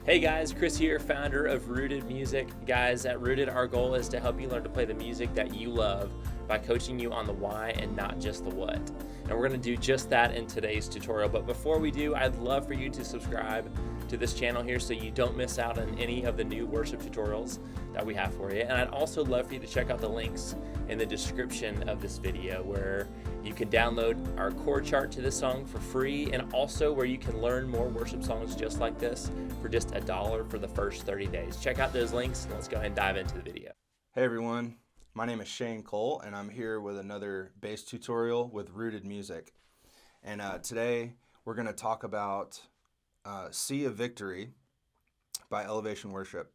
Hey guys, Chris here, founder of Rooted Music. Guys, at Rooted, our goal is to help you learn to play the music that you love by coaching you on the why and not just the what. And we're going to do just that in today's tutorial. But before we do, I'd love for you to subscribe to this channel here so you don't miss out on any of the new worship tutorials that we have for you. And I'd also love for you to check out the links in the description of this video where you can download our chord chart to this song for free, and also where you can learn more worship songs just like this for just $1 for the first 30 days. Check out those links and let's go ahead and dive into the video. Hey everyone, my name is Shane Cole and I'm here with another bass tutorial with Rooted Music. And today we're going to talk about Sea of Victory by Elevation Worship.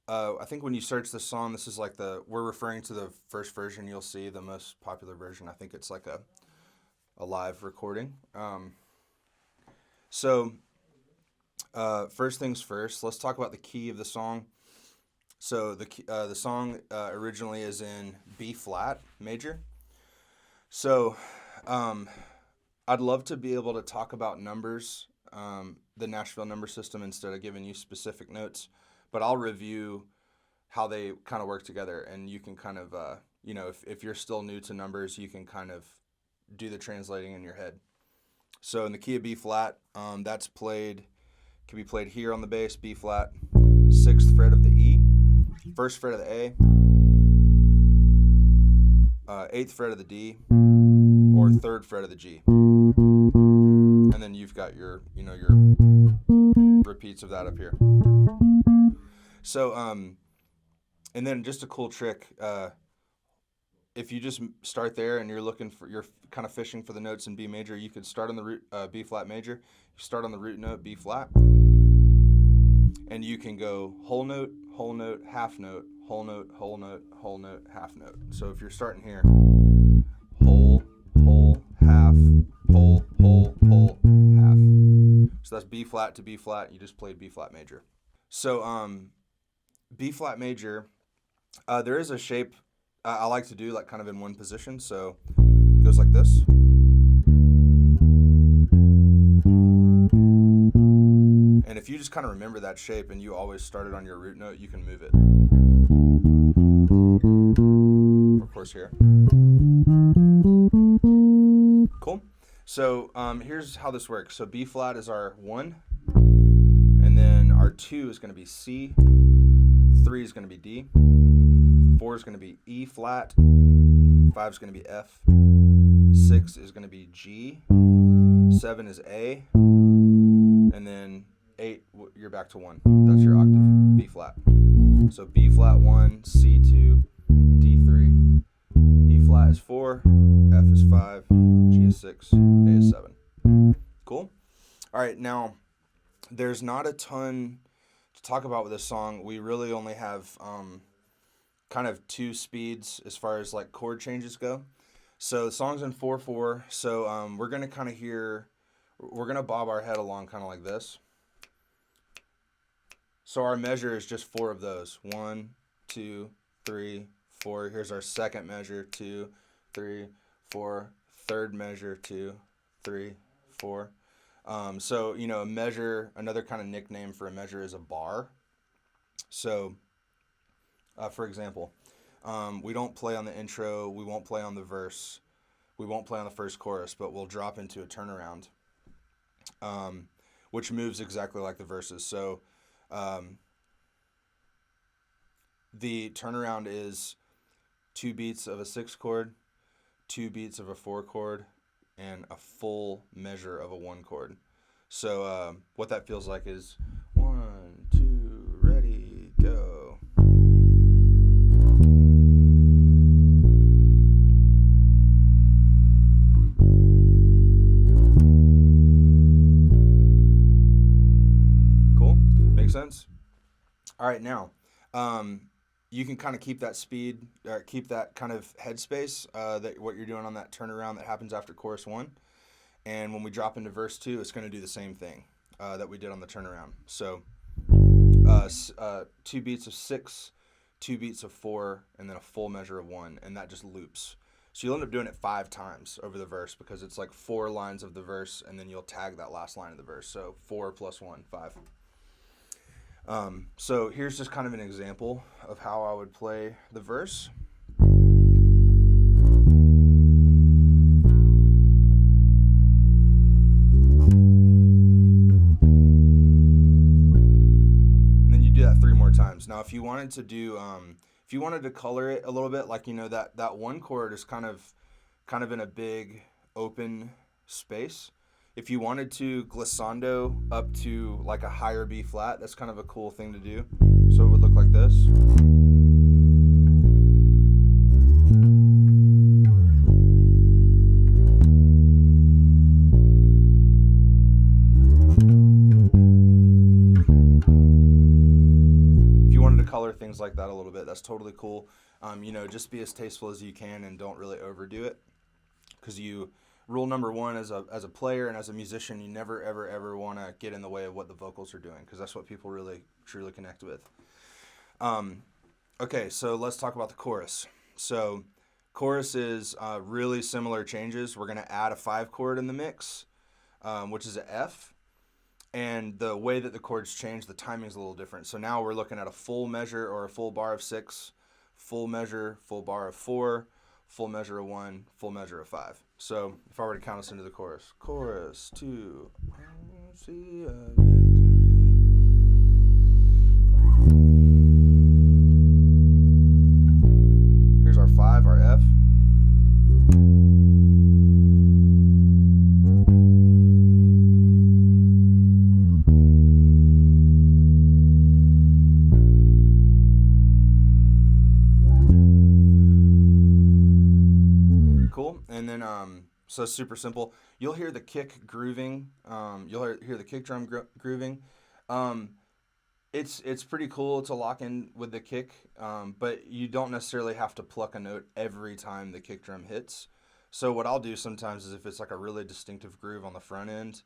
I think when you search this song, this is like we're referring to the first version you'll see, the most popular version. I think it's like a live recording. First things first, let's talk about the key of the song. So the song originally is in B flat major. So I'd love to be able to talk about numbers, the Nashville number system, instead of giving you specific notes. But I'll review how they kind of work together, and you can kind of, if you're still new to numbers, you can kind of do the translating in your head. So in the key of B flat, that's can be played here on the bass, B flat, 6th fret of the E, 1st fret of the A, 8th fret of the D, or 3rd fret of the G. And then you've got your repeats of that up here. So, and then just a cool trick, if you just start there and you're kind of fishing for the notes in B major, you could start on the root, B flat major, you start on the root note, B flat, and you can go whole note, half note, whole note, whole note, whole note, half note. So if you're starting here, whole, half, whole, half. So that's B flat to B flat, you just played B flat major. So, B flat major, there is a shape I like to do like kind of in one position. So it goes like this. And if you just kind of remember that shape and you always start it on your root note, you can move it. Of course here. Cool. So here's how this works. So B flat is our 1, and then our 2 is going to be C, 3 is going to be D, 4 is going to be E flat, 5 is going to be F, 6 is going to be G, 7 is A, and then 8, you're back to 1. That's your octave, B flat. So B flat 1, C2, D3, E flat is 4, F is 5, G is 6, A is 7. Cool? All right, now there's not a ton to talk about with this song. We really only have kind of 2 speeds as far as like chord changes go. So the song's in 4/4. So we're gonna kind of we're gonna bob our head along kind of like this. So our measure is just 4 of those. 1, 2, 3, 4. Here's our second measure. 2, 3, 4. Third measure. 2, 3, 4. So, a measure, another kind of nickname for a measure is a bar. So, for example, we don't play on the intro, we won't play on the verse, we won't play on the first chorus, but we'll drop into a turnaround, which moves exactly like the verses. So, the turnaround is 2 beats of a 6 chord, 2 beats of a 4 chord, and a full measure of a 1 chord. So what that feels like is 1, 2, ready, go. Cool? Make sense? All right, now you can kind of keep that speed, or keep that kind of headspace, that what you're doing on that turnaround that happens after chorus 1. And when we drop into verse 2, it's going to do the same thing that we did on the turnaround. So 2 beats of 6, 2 beats of 4, and then a full measure of 1, and that just loops. So you'll end up doing it 5 times over the verse because it's like 4 lines of the verse, and then you'll tag that last line of the verse. So 4 plus 1, 5. So here's just kind of an example of how I would play the verse. And then you do that 3 more times. Now, if you wanted to do, if you wanted to color it a little bit, like, you know, that one chord is kind of in a big open space. If you wanted to glissando up to like a higher B flat, that's kind of a cool thing to do. So it would look like this. If you wanted to color things like that a little bit, that's totally cool. You know, just be as tasteful as you can and don't really overdo it. Because rule number 1 as a player and as a musician, you never ever want to get in the way of what the vocals are doing, because that's what people really truly connect with. Okay, so let's talk about the chorus. So chorus is really similar changes. We're going to add a 5 chord in the mix, which is an F. And the way that the chords change, the timing is a little different. So now we're looking at a full measure or a full bar of 6, full measure, full bar of 4, full measure of 1, full measure of 5. So if I were to count us into the chorus. Chorus 2, see a victory. Here's our 5, our F. Cool. And then, so super simple. You'll hear the kick grooving. You'll hear the kick drum grooving. It's pretty cool to lock in with the kick, but you don't necessarily have to pluck a note every time the kick drum hits. So what I'll do sometimes is if it's like a really distinctive groove on the front end,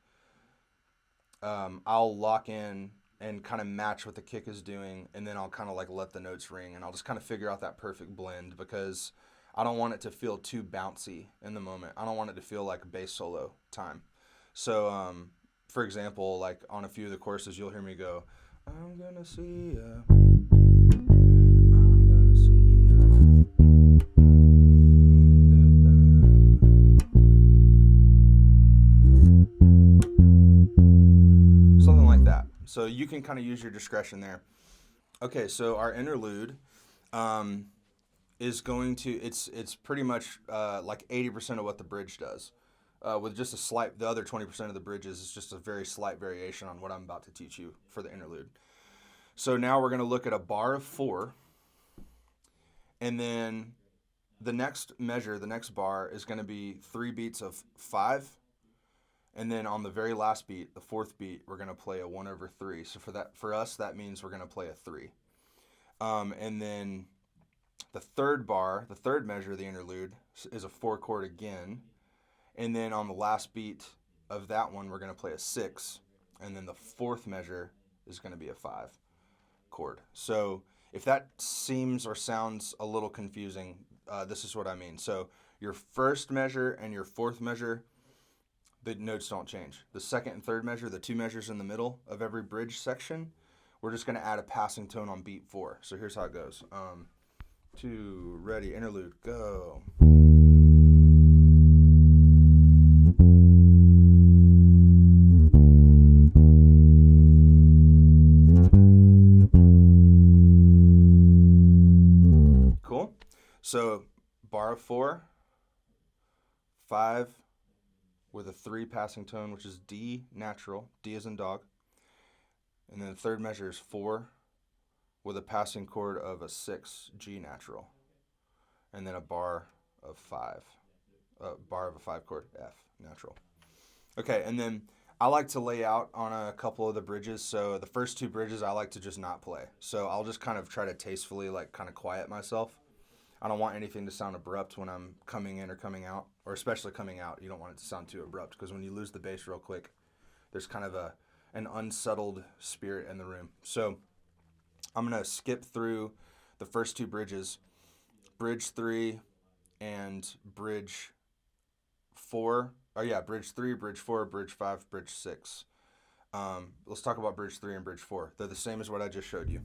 I'll lock in and kind of match what the kick is doing, and then I'll kind of like let the notes ring, and I'll just kind of figure out that perfect blend, because I don't want it to feel too bouncy in the moment. I don't want it to feel like bass solo time. So, for example, like on a few of the choruses, you'll hear me go, I'm gonna see ya. I'm gonna see ya. Something like that. So you can kind of use your discretion there. Okay, so our interlude is going to, it's pretty much like 80% of what the bridge does. With just the other 20% of the bridges is just a very slight variation on what I'm about to teach you for the interlude. So now we're going to look at a bar of 4, and then the next measure, the next bar, is going to be 3 beats of 5, and then on the very last beat, the 4th beat, we're going to play a 1/3. So for us, that means we're going to play a 3. And then the third bar, the third measure of the interlude, is a 4 chord again. And then on the last beat of that one, we're going to play a 6. And then the 4th measure is going to be a 5 chord. So if that seems or sounds a little confusing, this is what I mean. So your first measure and your 4th measure, the notes don't change. The second and third measure, the 2 measures in the middle of every bridge section, we're just going to add a passing tone on beat 4. So here's how it goes. 2, ready, interlude, go. Cool. So bar of 4, 5 with a 3 passing tone, which is D natural, D as in dog. And then the third measure is 4 with a passing chord of a 6, G natural. And then a bar of 5, a bar of a 5 chord, F natural. Okay, and then I like to lay out on a couple of the bridges. So the first 2 bridges I like to just not play. So I'll just kind of try to tastefully like kind of quiet myself. I don't want anything to sound abrupt when I'm coming in or coming out, or especially coming out. You don't want it to sound too abrupt, because when you lose the bass real quick, there's kind of an unsettled spirit in the room. So I'm going to skip through the first 2 bridges. Bridge 3, and bridge 4. Oh yeah, bridge 3, bridge 4, bridge 5, bridge 6. Let's talk about bridge 3 and bridge 4. They're the same as what I just showed you.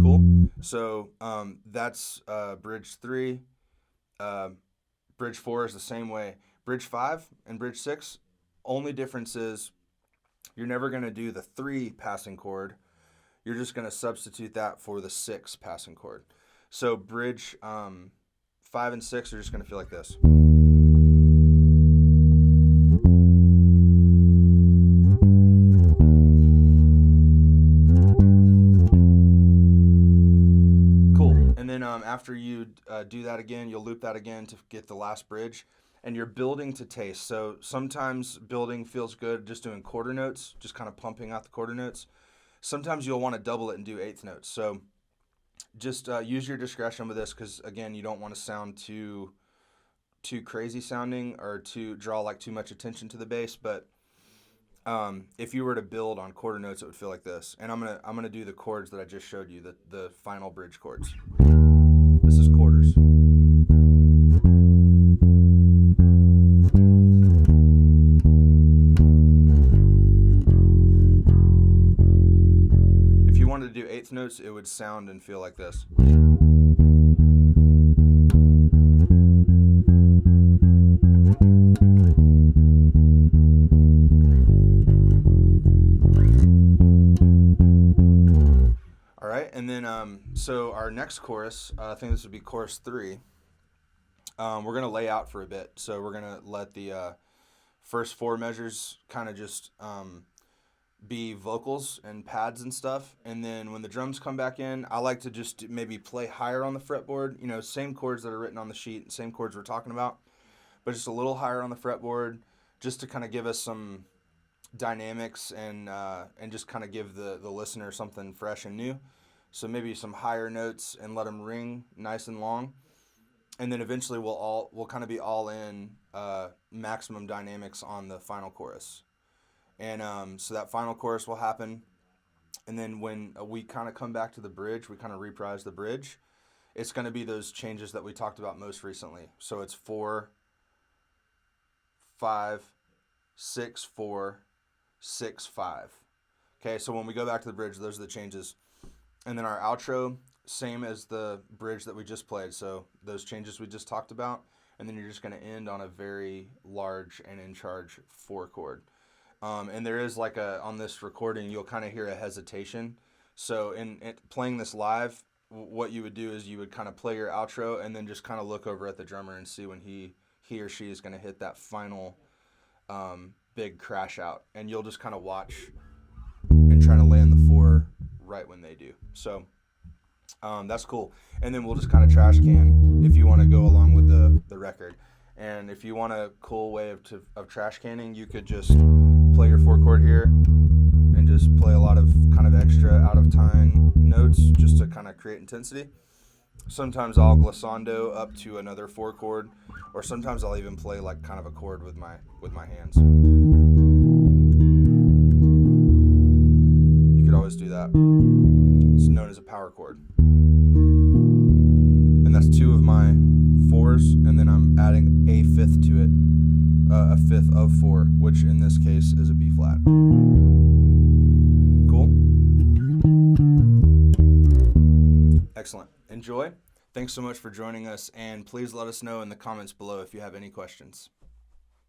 Cool. So that's bridge 3. Bridge 4 is the same way. Bridge 5 and bridge 6, only difference is you're never going to do the 3 passing chord. You're just going to substitute that for the 6 passing chord. So bridge 5 and 6 are just going to feel like this. Cool. And then after you do that again, you'll loop that again to get the last bridge. And you're building to taste. So sometimes building feels good just doing quarter notes, just kind of pumping out the quarter notes. Sometimes you'll want to double it and do eighth notes. So just use your discretion with this because, again, you don't want to sound too crazy sounding or to draw like too much attention to the bass. But if you were to build on quarter notes, it would feel like this. And I'm gonna do the chords that I just showed you, the final bridge chords. This is quarters. Wanted to do eighth notes, it would sound and feel like this. All right, and then so our next chorus, I think this would be chorus 3. We're gonna lay out for a bit, so we're gonna let the first 4 measures kind of just be vocals and pads and stuff, and then when the drums come back in, I like to just maybe play higher on the fretboard, same chords that are written on the sheet, same chords we're talking about, but just a little higher on the fretboard, just to kind of give us some dynamics and just kind of give the listener something fresh and new. So maybe some higher notes and let them ring nice and long, and then eventually we'll kind of be all in maximum dynamics on the final chorus. And so that final chorus will happen. And then when we kind of come back to the bridge, we kind of reprise the bridge. It's going to be those changes that we talked about most recently. So it's 4, 5, 6, 4, 6, 5. Okay, so when we go back to the bridge, those are the changes. And then our outro, same as the bridge that we just played. So those changes we just talked about. And then you're just going to end on a very large and in charge 4 chord. And there is on this recording, you'll kind of hear a hesitation. So in playing this live, what you would do is you would kind of play your outro and then just kind of look over at the drummer and see when he or she is going to hit that final big crash out. And you'll just kind of watch and try to land the 4 right when they do. So that's cool. And then we'll just kind of trash can if you want to go along with the record. And if you want a cool way of trash canning, you could just play your 4 chord here and just play a lot of kind of extra out of time notes just to kind of create intensity. Sometimes I'll glissando up to another 4 chord, or sometimes I'll even play like kind of a chord with my hands. You could always do that. It's known as a power chord. And that's 2 of my 4s, and then I'm adding a 5th to it, a 5th of 4, which in this case is a B flat. Cool? Excellent. Enjoy. Thanks so much for joining us, and please let us know in the comments below if you have any questions.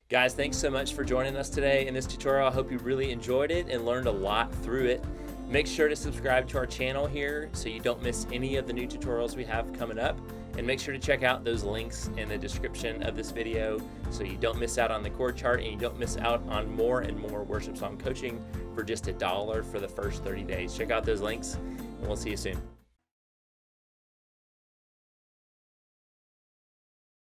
Guys, thanks so much for joining us today in this tutorial. I hope you really enjoyed it and learned a lot through it. Make sure to subscribe to our channel here so you don't miss any of the new tutorials we have coming up. And make sure to check out those links in the description of this video so you don't miss out on the chord chart and you don't miss out on more and more worship song coaching for just $1 for the first 30 days. Check out those links and we'll see you soon.